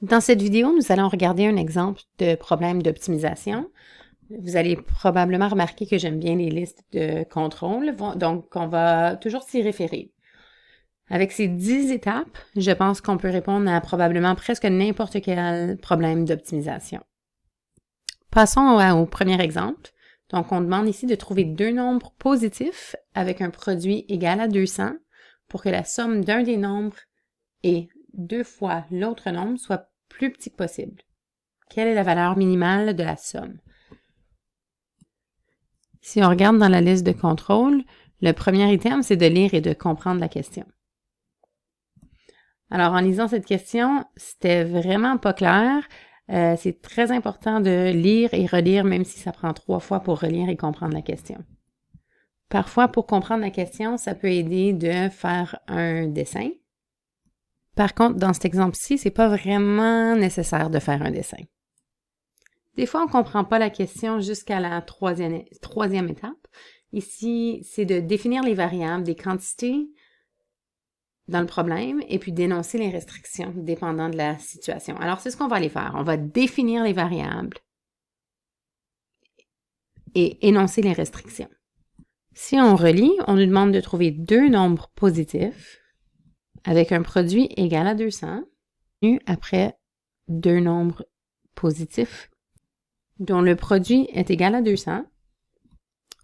Dans cette vidéo, nous allons regarder un exemple de problème d'optimisation. Vous allez probablement remarquer que j'aime bien les listes de contrôle, donc on va toujours s'y référer. Avec ces 10 étapes, je pense qu'on peut répondre à probablement presque n'importe quel problème d'optimisation. Passons au premier exemple. Donc, on demande ici de trouver deux nombres positifs avec un produit égal à 200 pour que la somme d'un des nombres et 2 fois l'autre nombre soit plus petit que possible. Quelle est la valeur minimale de la somme? Si on regarde dans la liste de contrôle, le premier item, c'est de lire et de comprendre la question. Alors, en lisant cette question, c'était vraiment pas clair. C'est très important de lire et relire, même si ça prend 3 fois pour relire et comprendre la question. Parfois, pour comprendre la question, ça peut aider de faire un dessin. Par contre, dans cet exemple-ci, c'est pas vraiment nécessaire de faire un dessin. Des fois, on ne comprend pas la question jusqu'à la troisième étape. Ici, c'est de définir les variables des quantités dans le problème et puis d'énoncer les restrictions dépendant de la situation. Alors, c'est ce qu'on va aller faire. On va définir les variables et énoncer les restrictions. Si on relit, on nous demande de trouver deux nombres positifs avec un produit égal à 200, après deux nombres positifs dont le produit est égal à 200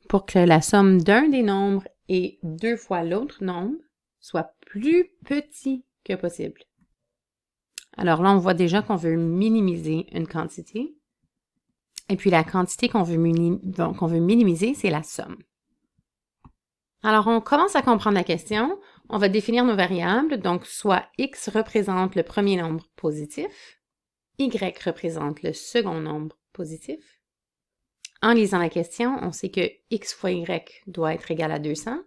pour que la somme d'un des nombres et 2 fois l'autre nombre soit plus petit que possible. Alors là, on voit déjà qu'on veut minimiser une quantité. Et puis la quantité qu'on veut minimiser, c'est la somme. Alors, on commence à comprendre la question. On va définir nos variables. Donc, soit x représente le premier nombre positif, y représente le second nombre positif. En lisant la question, on sait que x fois y doit être égal à 200.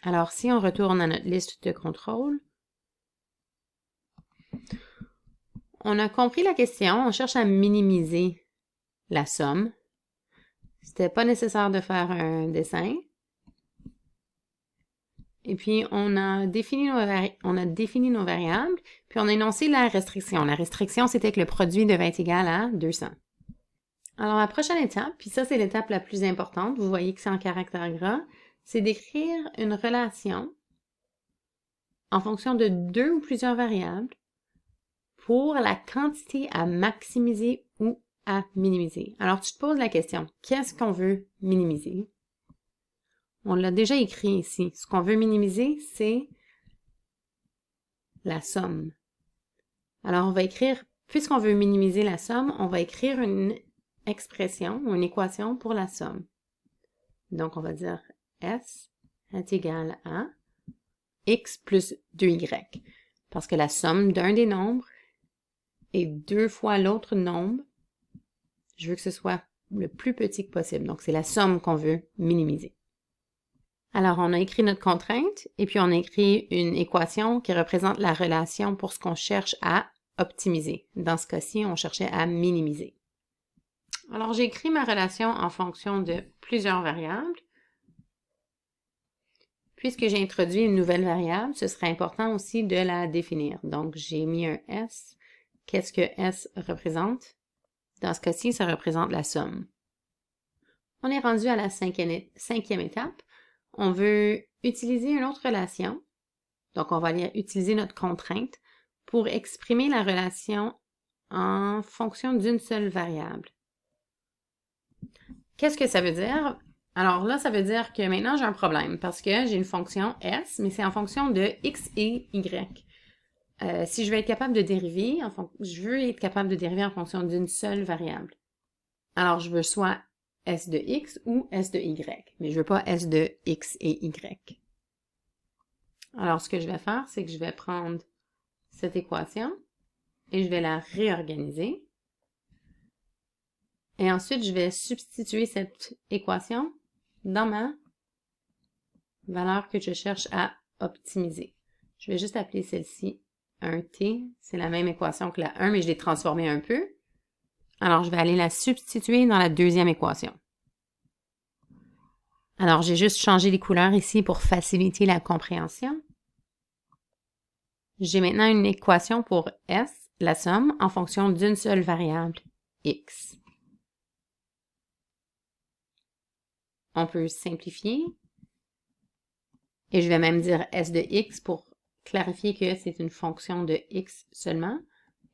Alors, si on retourne à notre liste de contrôle, on a compris la question, on cherche à minimiser la somme. C'était pas nécessaire de faire un dessin. Et puis, on a défini nos variables, puis on a énoncé la restriction. La restriction, c'était que le produit devait être égal à 200. Alors, la prochaine étape, puis ça, c'est l'étape la plus importante, vous voyez que c'est en caractère gras, c'est d'écrire une relation en fonction de deux ou plusieurs variables pour la quantité à maximiser ou à minimiser. Alors, tu te poses la question, qu'est-ce qu'on veut minimiser? On l'a déjà écrit ici. Ce qu'on veut minimiser, c'est la somme. Alors, on va écrire, puisqu'on veut minimiser la somme, on va écrire une expression ou une équation pour la somme. Donc, on va dire S est égal à x plus 2y. Parce que la somme d'un des nombres et 2 fois l'autre nombre, je veux que ce soit le plus petit que possible. Donc, c'est la somme qu'on veut minimiser. Alors, on a écrit notre contrainte et puis on a écrit une équation qui représente la relation pour ce qu'on cherche à optimiser. Dans ce cas-ci, on cherchait à minimiser. Alors, j'ai écrit ma relation en fonction de plusieurs variables. Puisque j'ai introduit une nouvelle variable, ce serait important aussi de la définir. Donc, j'ai mis un S. Qu'est-ce que S représente? Dans ce cas-ci, ça représente la somme. On est rendu à la cinquième étape. On veut utiliser une autre relation. Donc, on va aller utiliser notre contrainte pour exprimer la relation en fonction d'une seule variable. Qu'est-ce que ça veut dire? Alors là, ça veut dire que maintenant, j'ai un problème parce que j'ai une fonction S, mais c'est en fonction de x et y. Si je veux être capable de dériver, je veux être capable de dériver en fonction d'une seule variable. Alors, je veux soit S de x ou S de y, mais je veux pas S de x et y. Alors, ce que je vais faire, c'est que je vais prendre cette équation et je vais la réorganiser. Et ensuite, je vais substituer cette équation dans ma valeur que je cherche à optimiser. Je vais juste appeler celle-ci un t. C'est la même équation que la 1, mais je l'ai transformée un peu. Alors, je vais aller la substituer dans la deuxième équation. Alors, j'ai juste changé les couleurs ici pour faciliter la compréhension. J'ai maintenant une équation pour S la somme en fonction d'une seule variable, x. On peut simplifier. Et je vais même dire s de x pour clarifier que c'est une fonction de x seulement.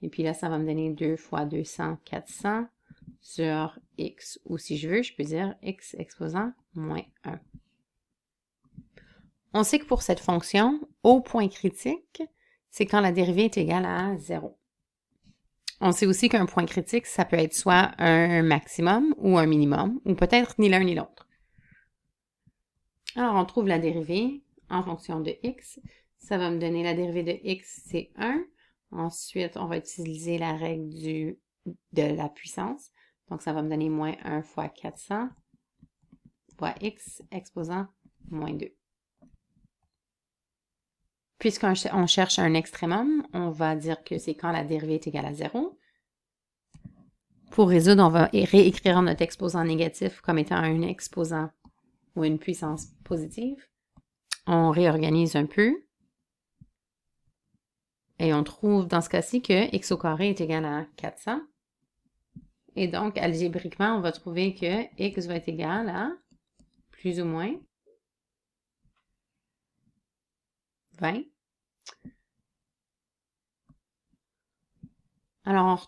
Et puis là, ça va me donner 2 fois 200, 400 sur x. Ou si je veux, je peux dire x exposant moins 1. On sait que pour cette fonction, au point critique, c'est quand la dérivée est égale à 0. On sait aussi qu'un point critique, ça peut être soit un maximum ou un minimum, ou peut-être ni l'un ni l'autre. Alors, on trouve la dérivée en fonction de x. Ça va me donner la dérivée de x, c'est 1. Ensuite, on va utiliser la règle de la puissance. Donc, ça va me donner moins 1 fois 400 fois x exposant moins 2. Puisqu'on cherche un extrémum, on va dire que c'est quand la dérivée est égale à 0. Pour résoudre, on va réécrire notre exposant négatif comme étant un exposant ou une puissance positive. On réorganise un peu. Et on trouve dans ce cas-ci que x au carré est égal à 400. Et donc, algébriquement, on va trouver que x va être égal à plus ou moins 20. Alors,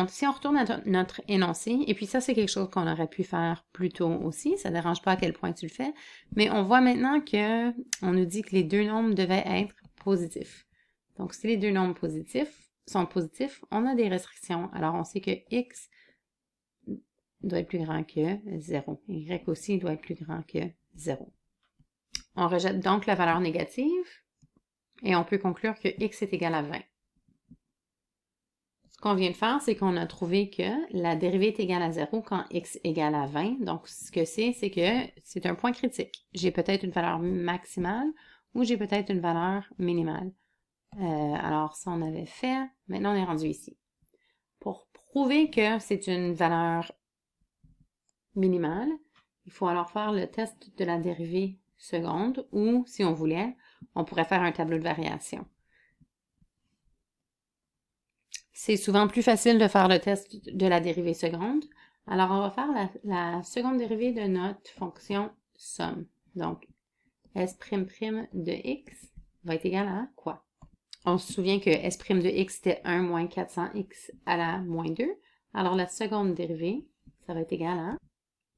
si on retourne à notre énoncé, et puis ça, c'est quelque chose qu'on aurait pu faire plus tôt aussi, ça ne dérange pas à quel point tu le fais, mais on voit maintenant que on nous dit que les deux nombres devaient être positifs. Donc, si les deux nombres sont positifs, on a des restrictions. Alors, on sait que x doit être plus grand que 0. Y aussi doit être plus grand que 0. On rejette donc la valeur négative et on peut conclure que x est égal à 20. Ce qu'on vient de faire, c'est qu'on a trouvé que la dérivée est égale à 0 quand x égale à 20. Donc, ce que c'est que c'est un point critique. J'ai peut-être une valeur maximale ou j'ai peut-être une valeur minimale. Alors, ça, on avait fait. Maintenant, on est rendu ici. Pour prouver que c'est une valeur minimale, il faut alors faire le test de la dérivée seconde ou, si on voulait, on pourrait faire un tableau de variation. C'est souvent plus facile de faire le test de la dérivée seconde. Alors, on va faire la seconde dérivée de notre fonction somme. Donc, s' de x va être égal à quoi? On se souvient que s' de x était 1 moins 400x à la moins 2. Alors, la seconde dérivée, ça va être égal à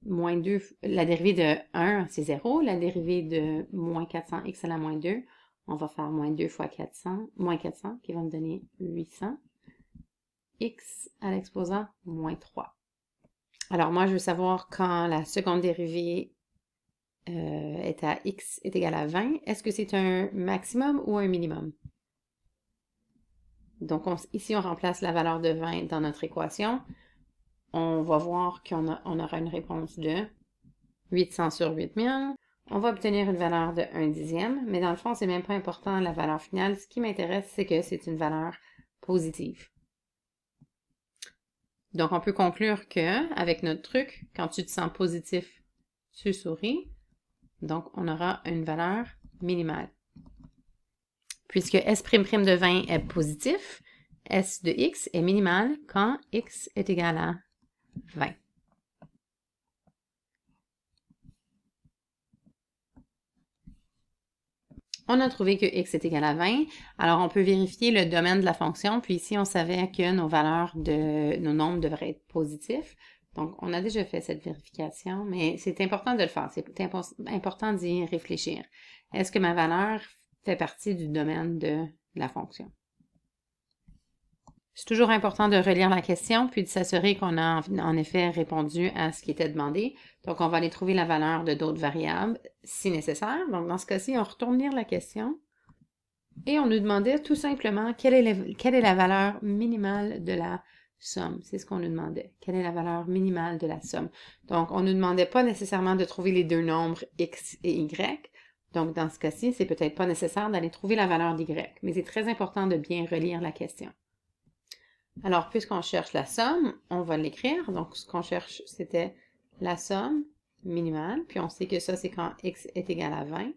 moins 2, la dérivée de 1, c'est 0. La dérivée de moins 400x à la moins 2, on va faire moins 2 fois 400, moins 400, qui va me donner 800. X à l'exposant moins 3. Alors, moi, je veux savoir quand la seconde dérivée est à x est égal à 20. Est-ce que c'est un maximum ou un minimum? Donc, ici, on remplace la valeur de 20 dans notre équation. On va voir qu'on aura une réponse de 800 sur 8000. On va obtenir une valeur de 1 dixième, mais dans le fond, c'est même pas important la valeur finale. Ce qui m'intéresse, c'est que c'est une valeur positive. Donc, on peut conclure que, avec notre truc, quand tu te sens positif, tu souris. Donc, on aura une valeur minimale. Puisque S'' de 20 est positif, S de x est minimal quand x est égal à 20. On a trouvé que x est égal à 20. Alors, on peut vérifier le domaine de la fonction. Puis ici, on savait que nos nombres devraient être positifs. Donc, on a déjà fait cette vérification, mais c'est important de le faire. C'est important d'y réfléchir. Est-ce que ma valeur fait partie du domaine de la fonction? C'est toujours important de relire la question, puis de s'assurer qu'on a en effet répondu à ce qui était demandé. Donc, on va aller trouver la valeur de d'autres variables si nécessaire. Donc, dans ce cas-ci, on retourne lire la question. Et on nous demandait tout simplement quelle est la valeur minimale de la somme. C'est ce qu'on nous demandait. Quelle est la valeur minimale de la somme? Donc, on ne nous demandait pas nécessairement de trouver les deux nombres x et y. Donc, dans ce cas-ci, c'est peut-être pas nécessaire d'aller trouver la valeur d'y, mais c'est très important de bien relire la question. Alors, puisqu'on cherche la somme, on va l'écrire. Donc, ce qu'on cherche, c'était la somme minimale. Puis, on sait que ça, c'est quand x est égal à 20.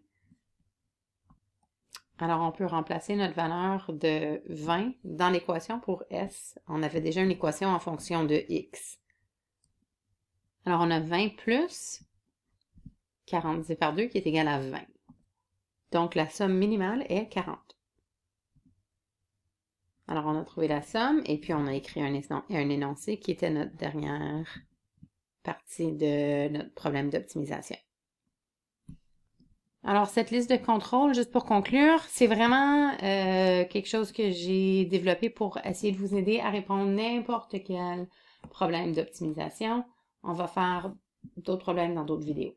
Alors, on peut remplacer notre valeur de 20 dans l'équation pour S. On avait déjà une équation en fonction de X. Alors, on a 20 plus 40 divisé par 2 qui est égal à 20. Donc, la somme minimale est 40. Alors, on a trouvé la somme et puis on a écrit un énoncé qui était notre dernière partie de notre problème d'optimisation. Alors, cette liste de contrôles, juste pour conclure, c'est vraiment quelque chose que j'ai développé pour essayer de vous aider à répondre à n'importe quel problème d'optimisation. On va faire d'autres problèmes dans d'autres vidéos.